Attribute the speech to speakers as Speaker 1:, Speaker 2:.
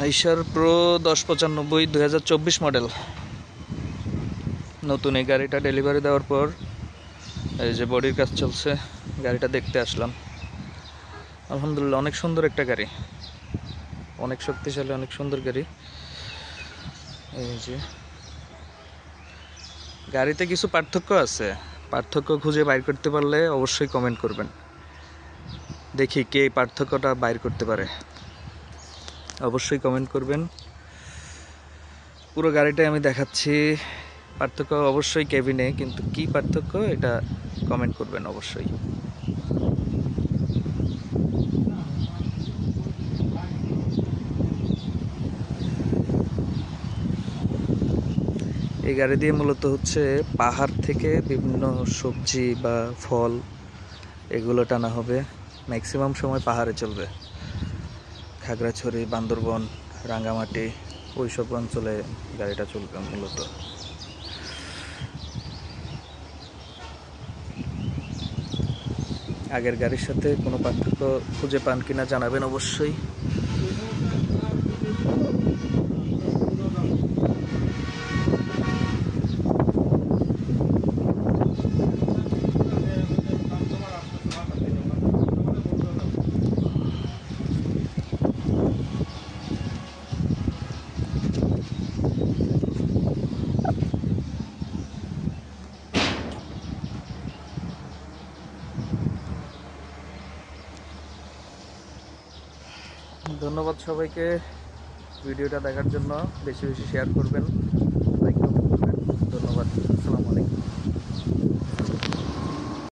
Speaker 1: আইশার pro 1095 2024 model. নতুন এই গাড়িটা ডেলিভারি দেওয়ার পর এই যে বডির কাজ চলছে, গাড়িটা দেখতে আসলাম। আলহামদুলিল্লাহ, অনেক সুন্দর একটা গাড়ি, অনেক শক্তিশালী, অনেক সুন্দর গাড়ি। এই যে গাড়িতে কিছু পার্থক্য আছে, পার্থক্য খুঁজে বাইর করতে পারলে অবশ্যই কমেন্ট করবেন, দেখি কে এই পার্থক্যটা বাইর করতে পারে। অবশ্যই কমেন্ট করবেন। পুরো গাড়িটাই আমি দেখাচ্ছি, পার্থক্য অবশ্যই কেবিনে, কিন্তু কি পার্থক্য এটা কমেন্ট করবেন অবশ্যই। এই গাড়ি দিয়ে মূলত হচ্ছে পাহাড় থেকে বিভিন্ন সবজি বা ফল এগুলো টানা হবে। ম্যাক্সিমাম সময় পাহাড়ে চলবে, খাগড়াছড়ি, বান্দরবন, রাঙ্গামাটি ওইসব অঞ্চলে গাড়িটা চলবে মূলত। আগের গাড়ির সাথে কোনো পার্থক্য খুঁজে পান কিনা জানাবেন অবশ্যই। ধন্যবাদ সবাইকে ভিডিওটা দেখার জন্য। বেশি বেশি শেয়ার করবেন।